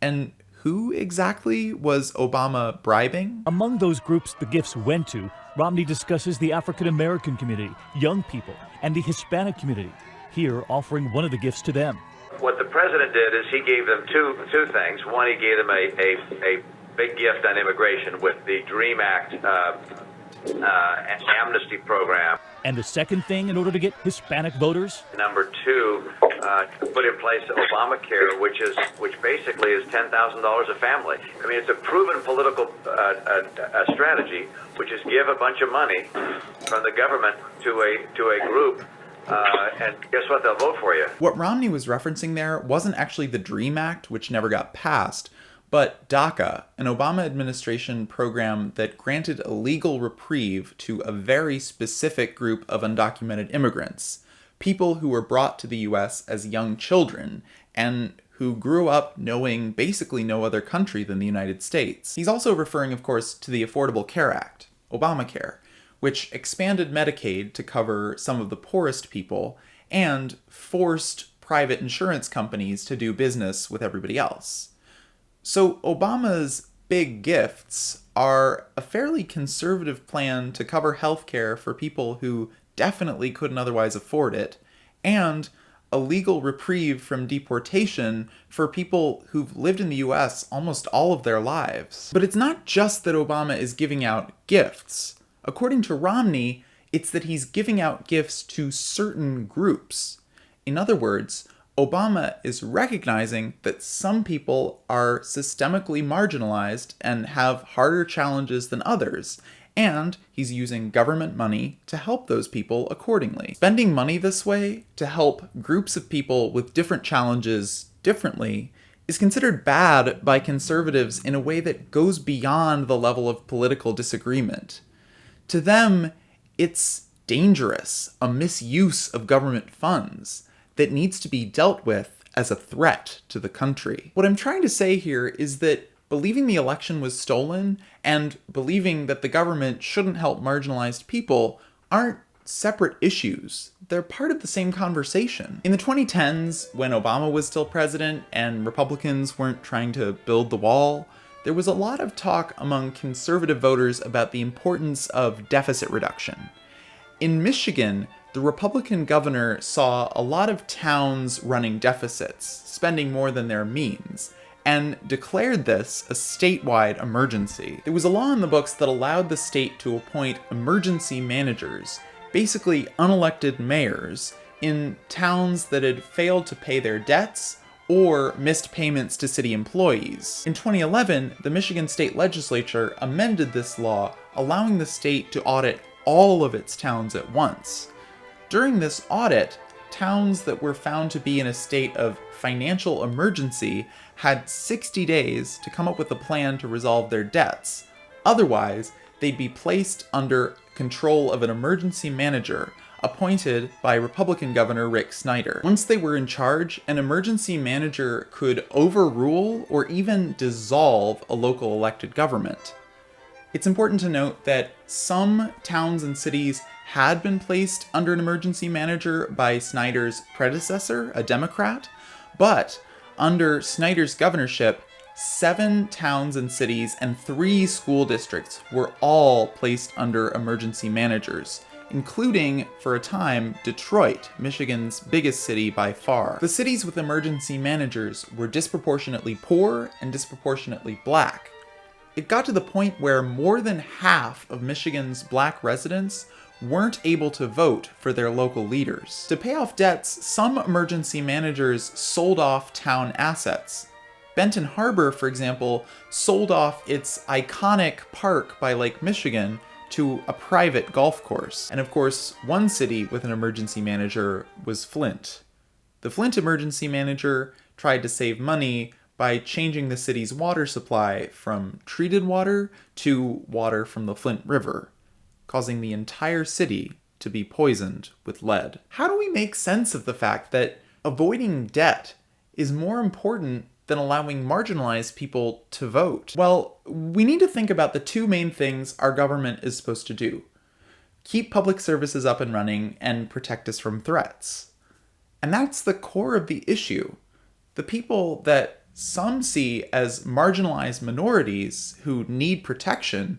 And who exactly was Obama bribing? Among those groups the gifts went to, Romney discusses the African American community, young people, and the Hispanic community, here offering one of the gifts to them. What the president did is he gave them two things. One, he gave them a big gift on immigration with the DREAM Act amnesty program. And the second thing in order to get Hispanic voters? Number 2, put in place Obamacare, which basically is $10,000 a family. I mean, it's a proven political strategy, which is give a bunch of money from the government to a group, and guess what? They'll vote for you. What Romney was referencing there wasn't actually the DREAM Act, which never got passed, but DACA, an Obama administration program that granted a legal reprieve to a very specific group of undocumented immigrants, people who were brought to the US as young children and who grew up knowing basically no other country than the United States. He's also referring, of course, to the Affordable Care Act, Obamacare, which expanded Medicaid to cover some of the poorest people and forced private insurance companies to do business with everybody else. So Obama's big gifts are a fairly conservative plan to cover healthcare for people who definitely couldn't otherwise afford it, and a legal reprieve from deportation for people who've lived in the US almost all of their lives. But it's not just that Obama is giving out gifts. According to Romney, it's that he's giving out gifts to certain groups. In other words, Obama is recognizing that some people are systemically marginalized and have harder challenges than others, and he's using government money to help those people accordingly. Spending money this way to help groups of people with different challenges differently is considered bad by conservatives in a way that goes beyond the level of political disagreement. To them, it's dangerous, a misuse of government funds that needs to be dealt with as a threat to the country. What I'm trying to say here is that believing the election was stolen and believing that the government shouldn't help marginalized people aren't separate issues. They're part of the same conversation. In the 2010s, when Obama was still president and Republicans weren't trying to build the wall, there was a lot of talk among conservative voters about the importance of deficit reduction. In Michigan, the Republican governor saw a lot of towns running deficits, spending more than their means, and declared this a statewide emergency. There was a law in the books that allowed the state to appoint emergency managers, basically unelected mayors, in towns that had failed to pay their debts or missed payments to city employees. In 2011, the Michigan State Legislature amended this law, allowing the state to audit all of its towns at once. During this audit, towns that were found to be in a state of financial emergency had 60 days to come up with a plan to resolve their debts. Otherwise, they'd be placed under control of an emergency manager appointed by Republican Governor Rick Snyder. Once they were in charge, an emergency manager could overrule or even dissolve a local elected government. It's important to note that some towns and cities had been placed under an emergency manager by Snyder's predecessor, a Democrat, but under Snyder's governorship, 7 towns and cities and 3 school districts were all placed under emergency managers, including, for a time, Detroit, Michigan's biggest city by far. The cities with emergency managers were disproportionately poor and disproportionately black. It got to the point where more than half of Michigan's black residents weren't able to vote for their local leaders. To pay off debts, some emergency managers sold off town assets. Benton Harbor, for example, sold off its iconic park by Lake Michigan to a private golf course. And of course, one city with an emergency manager was Flint. The Flint emergency manager tried to save money by changing the city's water supply from treated water to water from the Flint River, causing the entire city to be poisoned with lead. How do we make sense of the fact that avoiding debt is more important than allowing marginalized people to vote? Well, we need to think about the 2 main things our government is supposed to do: keep public services up and running and protect us from threats. And that's the core of the issue. The people that some see as marginalized minorities who need protection,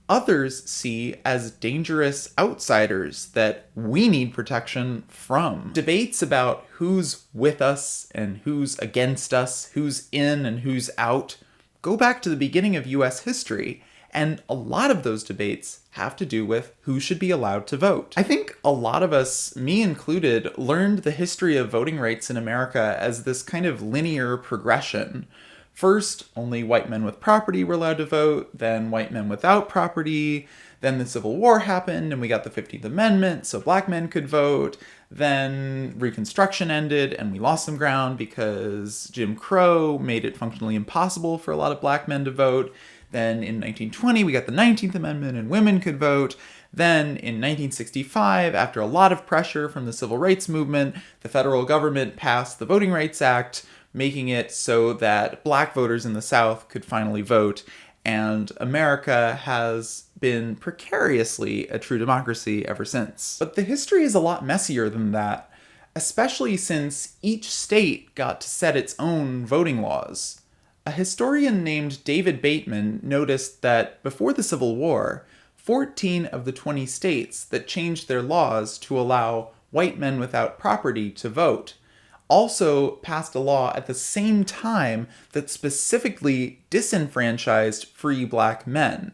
others see as dangerous outsiders that we need protection from. Debates about who's with us and who's against us, who's in and who's out, go back to the beginning of US history, and a lot of those debates have to do with who should be allowed to vote. I think a lot of us, me included, learned the history of voting rights in America as this kind of linear progression. First, only white men with property were allowed to vote, then white men without property, then the Civil War happened and we got the 15th Amendment so black men could vote, then Reconstruction ended and we lost some ground because Jim Crow made it functionally impossible for a lot of black men to vote. Then in 1920 we got the 19th Amendment and women could vote. Then in 1965, after a lot of pressure from the civil rights movement, the federal government passed the Voting Rights Act, making it so that black voters in the South could finally vote, and America has been precariously a true democracy ever since. But the history is a lot messier than that, especially since each state got to set its own voting laws. A historian named David Bateman noticed that before the Civil War, 14 of the 20 states that changed their laws to allow white men without property to vote also passed a law at the same time that specifically disenfranchised free black men.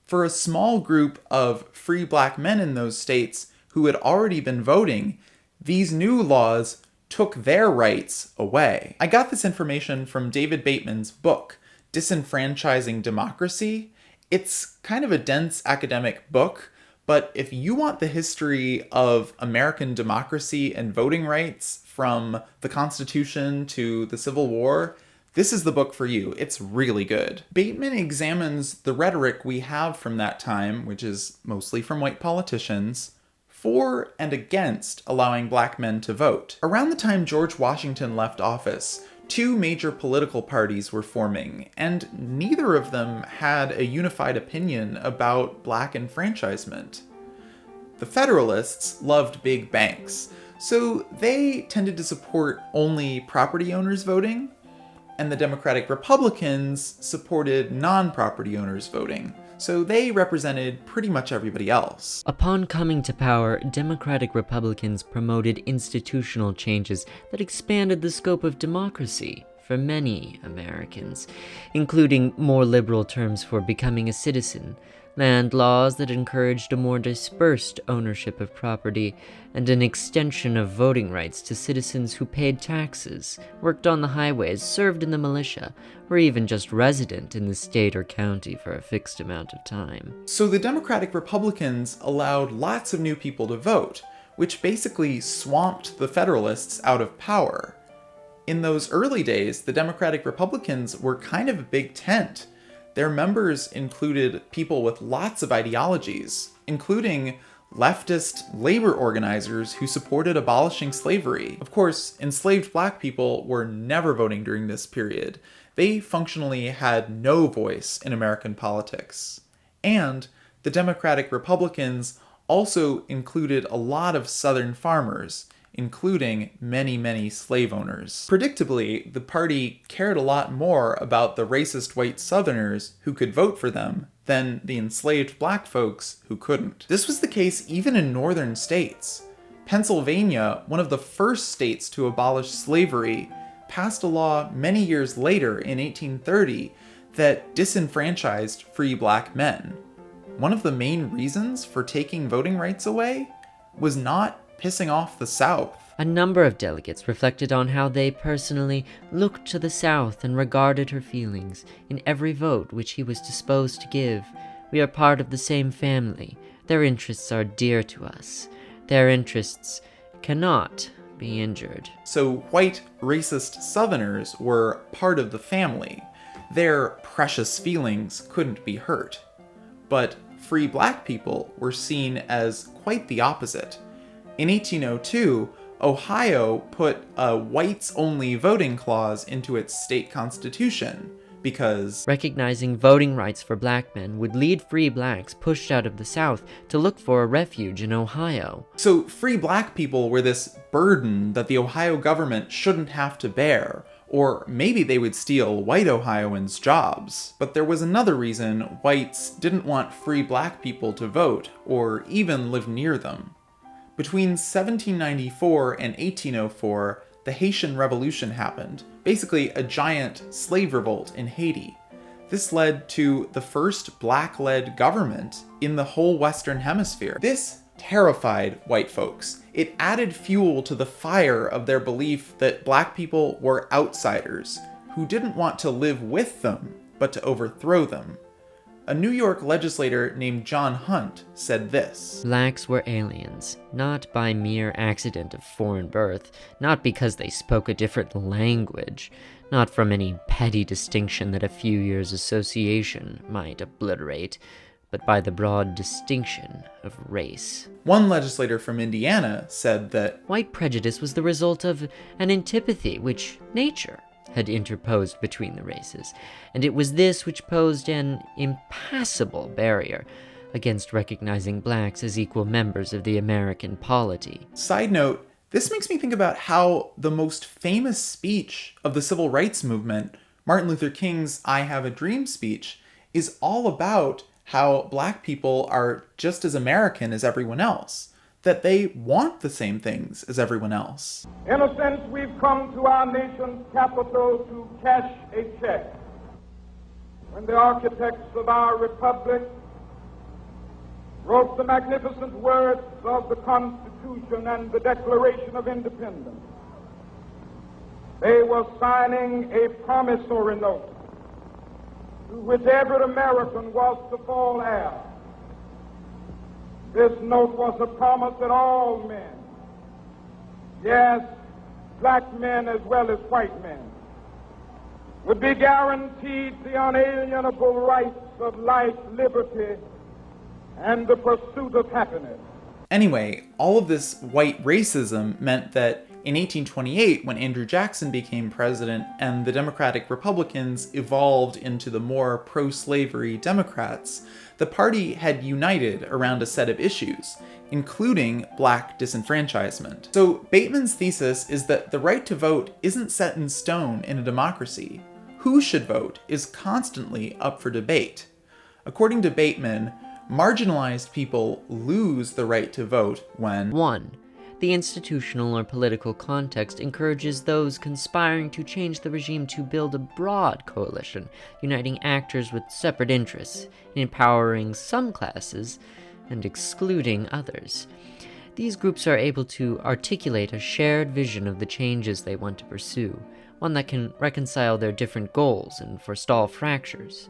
For a small group of free black men in those states who had already been voting, these new laws took their rights away. I got this information from David Bateman's book, Disenfranchising Democracy. It's kind of a dense academic book, but if you want the history of American democracy and voting rights from the Constitution to the Civil War, this is the book for you. It's really good. Bateman examines the rhetoric we have from that time, which is mostly from white politicians, for and against allowing black men to vote. Around the time George Washington left office, two major political parties were forming, and neither of them had a unified opinion about black enfranchisement. The Federalists loved big banks, so they tended to support only property owners voting, and the Democratic Republicans supported non-property owners voting, so they represented pretty much everybody else. Upon coming to power, Democratic Republicans promoted institutional changes that expanded the scope of democracy for many Americans, including more liberal terms for becoming a citizen, land laws that encouraged a more dispersed ownership of property, and an extension of voting rights to citizens who paid taxes, worked on the highways, served in the militia, or even just resident in the state or county for a fixed amount of time. So the Democratic Republicans allowed lots of new people to vote, which basically swamped the Federalists out of power. In those early days, the Democratic Republicans were kind of a big tent. Their members included people with lots of ideologies, including leftist labor organizers who supported abolishing slavery. Of course, enslaved black people were never voting during this period. They functionally had no voice in American politics. And the Democratic Republicans also included a lot of Southern farmers, including many slave owners. Predictably, the party cared a lot more about the racist white Southerners who could vote for them than the enslaved black folks who couldn't. This was the case even in northern states. Pennsylvania, one of the first states to abolish slavery, passed a law many years later in 1830 that disenfranchised free black men. One of the main reasons for taking voting rights away was not pissing off the South. A number of delegates reflected on how they personally looked to the South and regarded her feelings in every vote which he was disposed to give. We are part of the same family. Their interests are dear to us. Their interests cannot be injured. So white racist Southerners were part of the family. Their precious feelings couldn't be hurt. But free black people were seen as quite the opposite. In 1802, Ohio put a whites-only voting clause into its state constitution because recognizing voting rights for black men would lead free blacks pushed out of the South to look for a refuge in Ohio. So free black people were this burden that the Ohio government shouldn't have to bear, or maybe they would steal white Ohioans' jobs. But there was another reason whites didn't want free black people to vote, or even live near them. Between 1794 and 1804, the Haitian Revolution happened, basically a giant slave revolt in Haiti. This led to the first black-led government in the whole Western Hemisphere. This terrified white folks. It added fuel to the fire of their belief that black people were outsiders, who didn't want to live with them, but to overthrow them. A New York legislator named John Hunt said this: "Blacks were aliens, not by mere accident of foreign birth, not because they spoke a different language, not from any petty distinction that a few years' association might obliterate, but by the broad distinction of race." One legislator from Indiana said that white prejudice was the result of an antipathy which nature had interposed between the races, and it was this which posed an impassable barrier against recognizing blacks as equal members of the American polity. Side note, this makes me think about how the most famous speech of the civil rights movement, Martin Luther King's I Have a Dream speech is all about how black people are just as American as everyone else, that they want the same things as everyone else. In a sense, we've come to our nation's capital to cash a check. When the architects of our republic wrote the magnificent words of the Constitution and the Declaration of Independence, they were signing a promissory note to which every American was to fall heir. This note was a promise that all men, yes, black men as well as white men, would be guaranteed the unalienable rights of life, liberty, and the pursuit of happiness. Anyway, all of this white racism meant that in 1828, when Andrew Jackson became president and the Democratic Republicans evolved into the more pro-slavery Democrats, the party had united around a set of issues, including black disenfranchisement. So Bateman's thesis is that the right to vote isn't set in stone in a democracy. Who should vote is constantly up for debate. According to Bateman, marginalized people lose the right to vote when 1. The institutional or political context encourages those conspiring to change the regime to build a broad coalition, uniting actors with separate interests, empowering some classes and excluding others. These groups are able to articulate a shared vision of the changes they want to pursue, one that can reconcile their different goals and forestall fractures.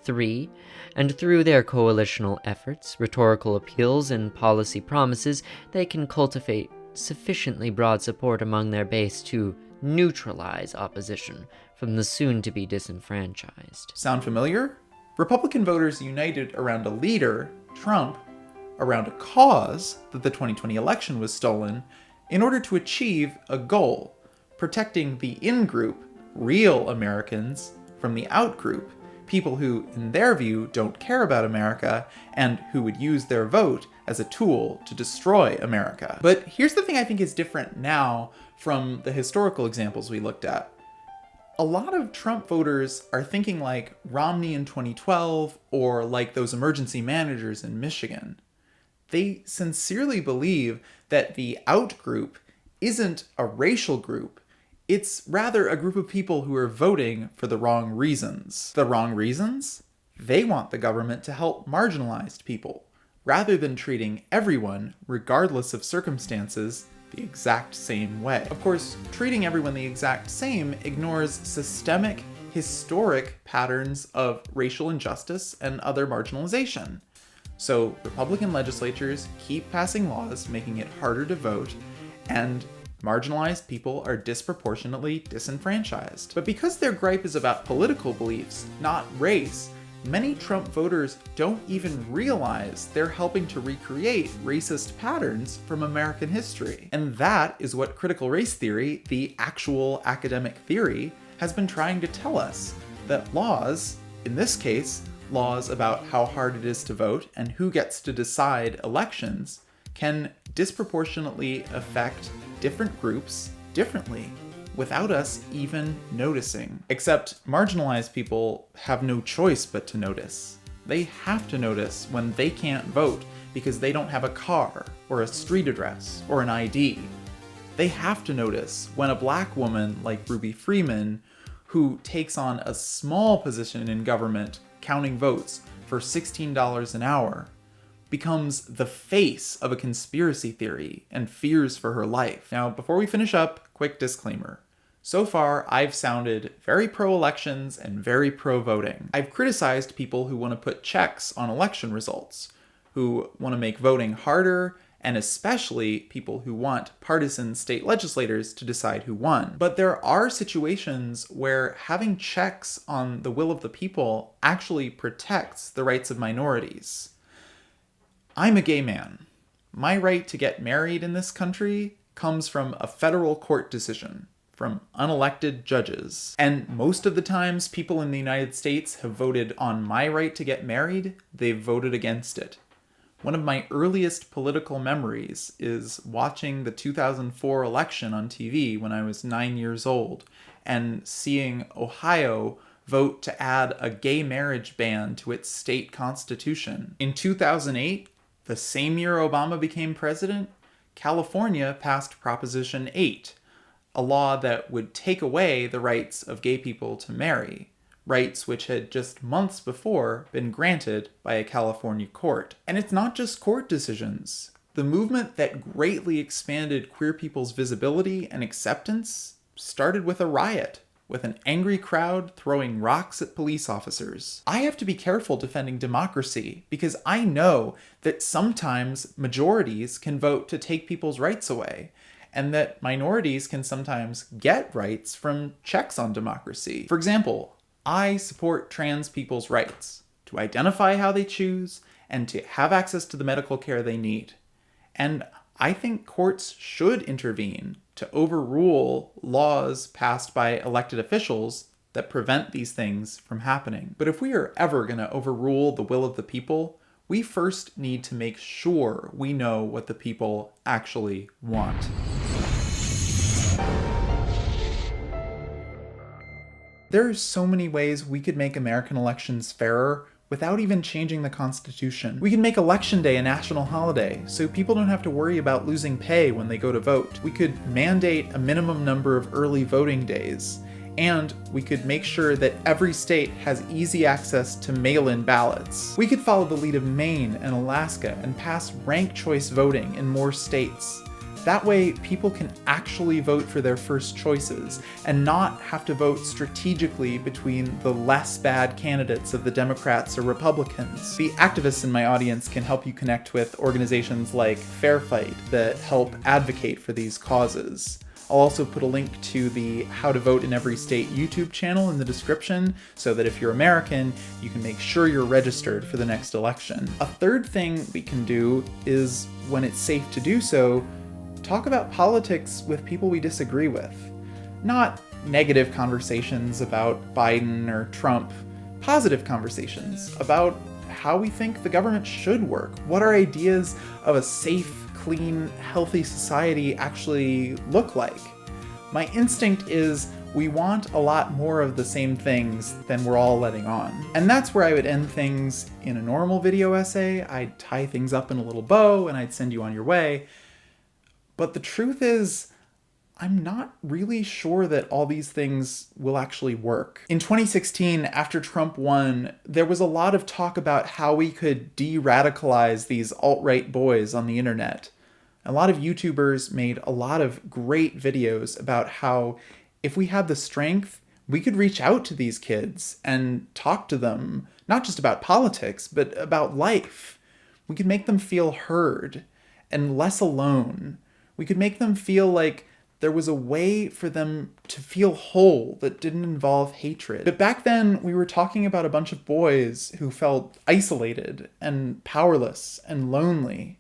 3. And through their coalitional efforts, rhetorical appeals, and policy promises, they can cultivate sufficiently broad support among their base to neutralize opposition from the soon-to-be disenfranchised. Sound familiar? Republican voters united around a leader, Trump, around a cause, that the 2020 election was stolen, in order to achieve a goal, protecting the in-group, real Americans, from the out-group, people who, in their view, don't care about America and who would use their vote as a tool to destroy America. But here's the thing I think is different now from the historical examples we looked at. A lot of Trump voters are thinking like Romney in 2012 or like those emergency managers in Michigan. They sincerely believe that the out group isn't a racial group. It's rather a group of people who are voting for the wrong reasons. The wrong reasons? They want the government to help marginalized people, rather than treating everyone, regardless of circumstances, the exact same way. Of course, treating everyone the exact same ignores systemic, historic patterns of racial injustice and other marginalization. So Republican legislatures keep passing laws making it harder to vote, and marginalized people are disproportionately disenfranchised. But because their gripe is about political beliefs, not race, many Trump voters don't even realize they're helping to recreate racist patterns from American history. And that is what critical race theory, the actual academic theory, has been trying to tell us. That laws, in this case, laws about how hard it is to vote and who gets to decide elections, can disproportionately affect different groups differently without us even noticing. Except marginalized people have no choice but to notice. They have to notice when they can't vote because they don't have a car or a street address or an ID. They have to notice when a black woman like Ruby Freeman, who takes on a small position in government counting votes for $16 an hour, becomes the face of a conspiracy theory and fears for her life. Now, before we finish up, quick disclaimer. So far, I've sounded very pro-elections and very pro-voting. I've criticized people who want to put checks on election results, who want to make voting harder, and especially people who want partisan state legislators to decide who won. But there are situations where having checks on the will of the people actually protects the rights of minorities. I'm a gay man. My right to get married in this country comes from a federal court decision, from unelected judges. And most of the times people in the United States have voted on my right to get married, they've voted against it. One of my earliest political memories is watching the 2004 election on TV when I was 9 years old, and seeing Ohio vote to add a gay marriage ban to its state constitution. In 2008, the same year Obama became president, California passed Proposition 8, a law that would take away the rights of gay people to marry, rights which had just months before been granted by a California court. And it's not just court decisions. The movement that greatly expanded queer people's visibility and acceptance started with a riot, with an angry crowd throwing rocks at police officers. I have to be careful defending democracy because I know that sometimes majorities can vote to take people's rights away, and that minorities can sometimes get rights from checks on democracy. For example, I support trans people's rights to identify how they choose and to have access to the medical care they need. And I think courts should intervene to overrule laws passed by elected officials that prevent these things from happening. But if we are ever going to overrule the will of the people, we first need to make sure we know what the people actually want. There are so many ways we could make American elections fairer without even changing the Constitution. We can make Election Day a national holiday, so people don't have to worry about losing pay when they go to vote. We could mandate a minimum number of early voting days, and we could make sure that every state has easy access to mail-in ballots. We could follow the lead of Maine and Alaska and pass ranked choice voting in more states. That way, people can actually vote for their first choices and not have to vote strategically between the less bad candidates of the Democrats or Republicans. The activists in my audience can help you connect with organizations like Fair Fight that help advocate for these causes. I'll also put a link to the How to Vote in Every State YouTube channel in the description so that if you're American, you can make sure you're registered for the next election. A third thing we can do is, when it's safe to do so, talk about politics with people we disagree with. Not negative conversations about Biden or Trump, positive conversations about how we think the government should work, what our ideas of a safe, clean, healthy society actually look like. My instinct is we want a lot more of the same things than we're all letting on. And that's where I would end things in a normal video essay. I'd tie things up in a little bow and I'd send you on your way. But the truth is, I'm not really sure that all these things will actually work. In 2016, after Trump won, there was a lot of talk about how we could de-radicalize these alt-right boys on the internet. A lot of YouTubers made a lot of great videos about how if we had the strength, we could reach out to these kids and talk to them, not just about politics, but about life. We could make them feel heard and less alone. We could make them feel like there was a way for them to feel whole that didn't involve hatred. But back then, we were talking about a bunch of boys who felt isolated and powerless and lonely.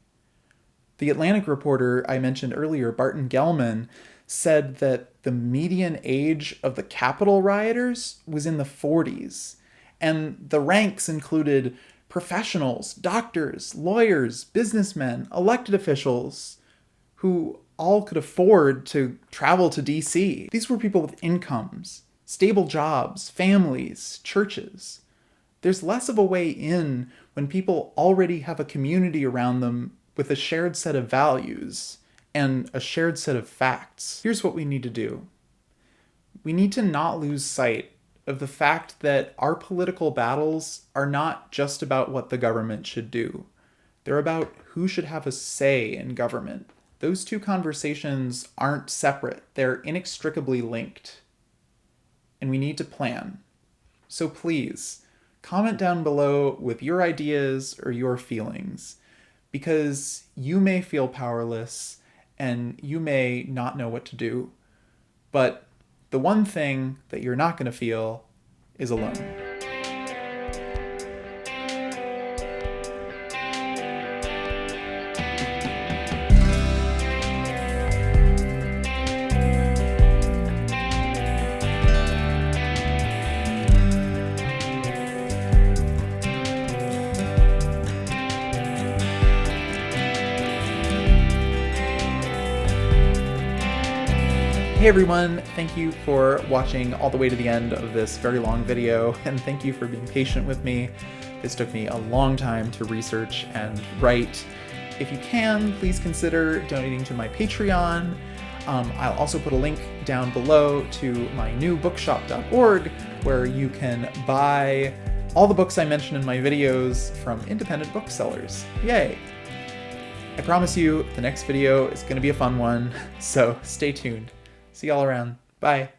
The Atlantic reporter I mentioned earlier, Barton Gellman, said that the median age of the Capitol rioters was in the 40s, and the ranks included professionals, doctors, lawyers, businessmen, elected officials, who all could afford to travel to DC. These were people with incomes, stable jobs, families, churches. There's less of a way in when people already have a community around them with a shared set of values and a shared set of facts. Here's what we need to do. We need to not lose sight of the fact that our political battles are not just about what the government should do. They're about who should have a say in government. Those two conversations aren't separate. They're inextricably linked. And we need to plan. So please, comment down below with your ideas or your feelings, because you may feel powerless and you may not know what to do. But the one thing that you're not going to feel is alone. Hey everyone, thank you for watching all the way to the end of this very long video, and thank you for being patient with me. This took me a long time to research and write. If you can, please consider donating to my Patreon. I'll also put a link down below to my new bookshop.org, where you can buy all the books I mention in my videos from independent booksellers. Yay! I promise you the next video is going to be a fun one, so stay tuned. See y'all around. Bye.